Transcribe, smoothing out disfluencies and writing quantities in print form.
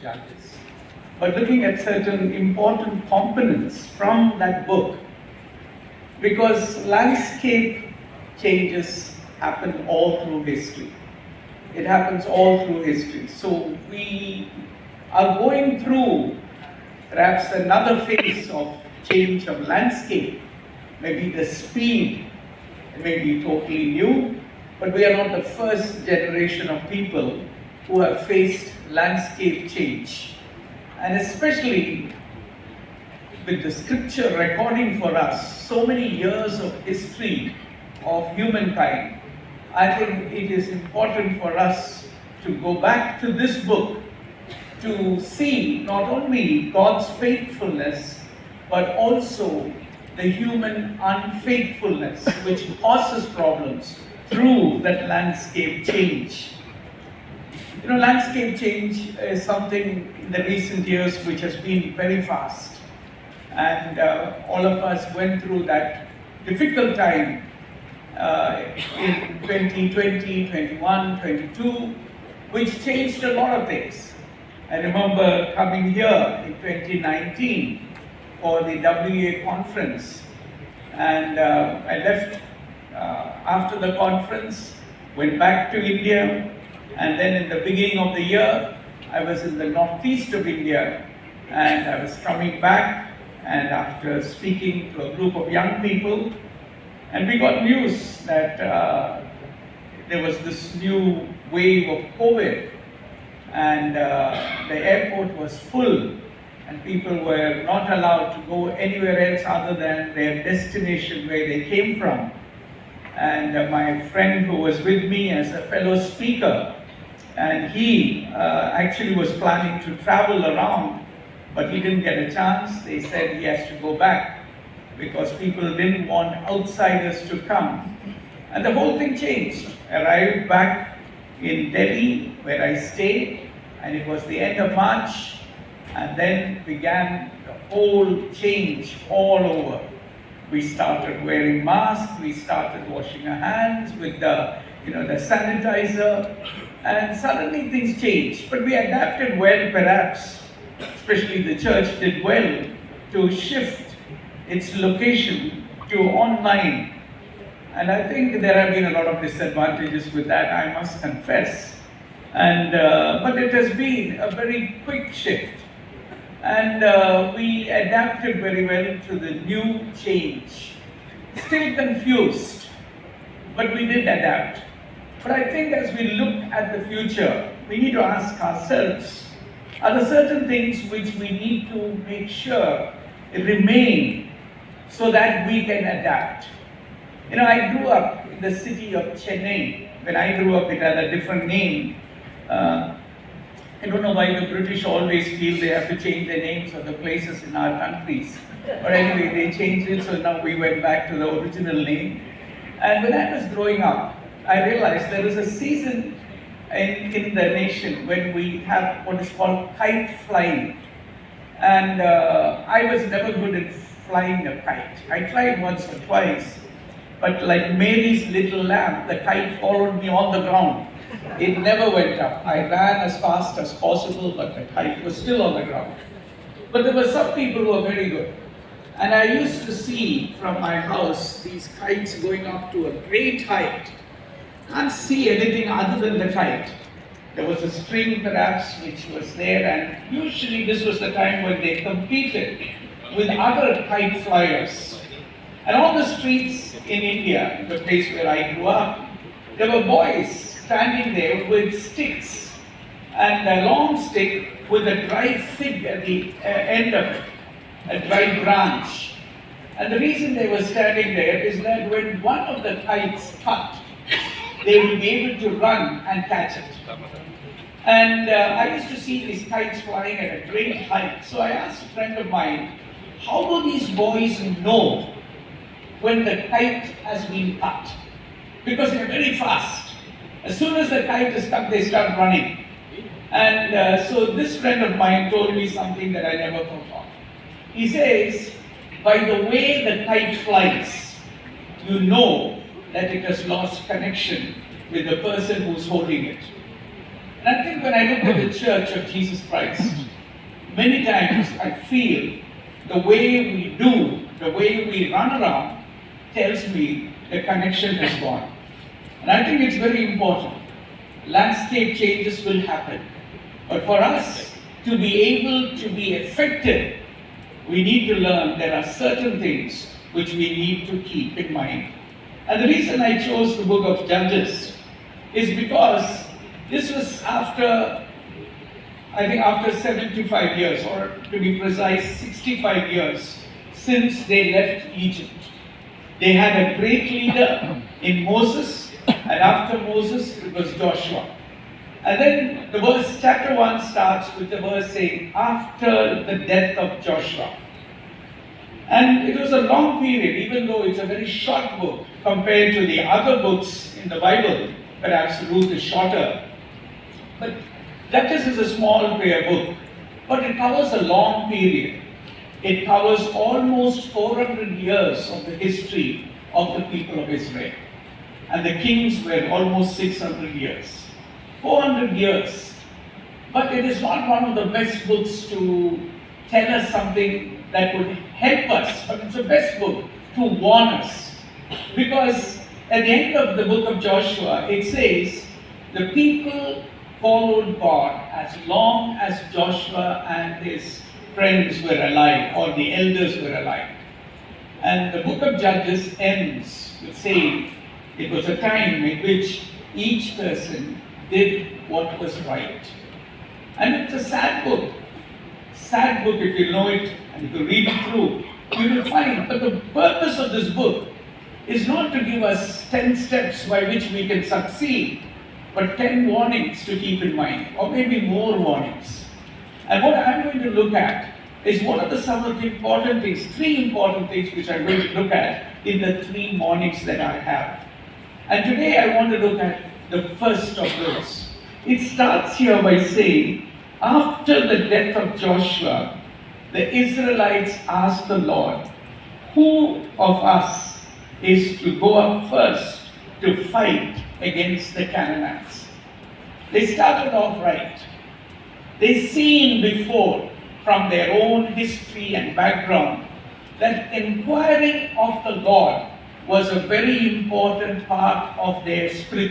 judges, but looking at certain important components from that book, because landscape changes happen all through history. It happens all through history. So we are going through perhaps another phase of change of landscape. Maybe the speed may be totally new, but we are not the first generation of people who have faced landscape change. And especially with the scripture recording for us so many years of history of humankind, I think it is important for us to go back to this book to see not only God's faithfulness, but also the human unfaithfulness which causes problems through that landscape change. You know, landscape change is something in the recent years which has been very fast. And all of us went through that difficult time in 2020, 21, 22, which changed a lot of things. I remember coming here in 2019 for the WA conference, and I left after the conference, went back to India, and then in the beginning of the year, I was in the northeast of India, and I was coming back, and after speaking to a group of young people, and we got news that there was this new wave of COVID, and the airport was full, and people were not allowed to go anywhere else other than their destination where they came from. And my friend who was with me as a fellow speaker, and he actually was planning to travel around, but he didn't get a chance. They said he has to go back because people didn't want outsiders to come. And the whole thing changed. Arrived back in Delhi, where I stayed, and it was the end of March, and then began the whole change all over. We started wearing masks, we started washing our hands with the sanitizer, and suddenly things changed. But we adapted well, perhaps, especially the church did well to shift its location to online. And I think there have been a lot of disadvantages with that, I must confess. And but it has been a very quick shift. And we adapted very well to the new change. Still confused, but we did adapt. But I think as we look at the future, we need to ask ourselves, are there certain things which we need to make sure remain so that we can adapt? You know, I grew up in the city of Chennai. When I grew up, it had a different name. I don't know why the British always feel they have to change the names of the places in our countries. But anyway, they changed it, so now we went back to the original name. And when I was growing up, I realized there is a season in the nation when we have what is called kite flying. And I was never good at flying a kite. I tried once or twice, but like Mary's little lamb, the kite followed me on the ground. It never went up. I ran as fast as possible, but the kite was still on the ground. But there were some people who were very good. And I used to see from my house these kites going up to a great height. Can't see anything other than the kite. There was a string perhaps which was there, and usually this was the time when they competed with other kite flyers. And on the streets in India, the place where I grew up, there were boys standing there with sticks and a long stick with a dry fig at the end of it, a dry branch. And the reason they were standing there is that when one of the kites cut, they will be able to run and catch it. And I used to see these kites flying at a great height. So I asked a friend of mine, how do these boys know when the kite has been cut? Because they're very fast. As soon as the kite is cut, they start running. And so this friend of mine told me something that I never forgot. He says, by the way the kite flies, you know that it has lost connection with the person who's holding it. And I think when I look at the Church of Jesus Christ, many times I feel the way we do, the way we run around, tells me the connection has gone. And I think it's very important. Landscape changes will happen. But for us to be able to be effective, we need to learn there are certain things which we need to keep in mind. And the reason I chose the book of Judges is because this was after 75 years, or to be precise, 65 years since they left Egypt. They had a great leader in Moses, and after Moses, it was Joshua. And then the verse, chapter 1 starts with the verse saying, after the death of Joshua. And it was a long period, even though it's a very short book compared to the other books in the Bible. Perhaps Ruth is shorter. But Judges is a small prayer book, but it covers a long period. It covers almost 400 years of the history of the people of Israel. And the kings were almost 600 years. 400 years. But it is not one of the best books to tell us something that would help us, but it's the best book to warn us. Because at the end of the book of Joshua, it says, the people followed God as long as Joshua and his friends were alive, or the elders were alive. And the book of Judges ends with saying, it was a time in which each person did what was right. And it's a sad book. Sad book if you know it and if you read it through, you will find. But the purpose of this book is not to give us 10 steps by which we can succeed, but 10 warnings to keep in mind, or maybe more warnings. And what I'm going to look at is what are some of the important things, 3 important things which I'm going to look at in the 3 warnings that I have. And today I want to look at the first of those. It starts here by saying, after the death of Joshua, the Israelites asked the Lord, who of us is to go up first to fight against the Canaanites? They started off right. They've seen before from their own history and background that inquiring of the Lord was a very important part of their spiritual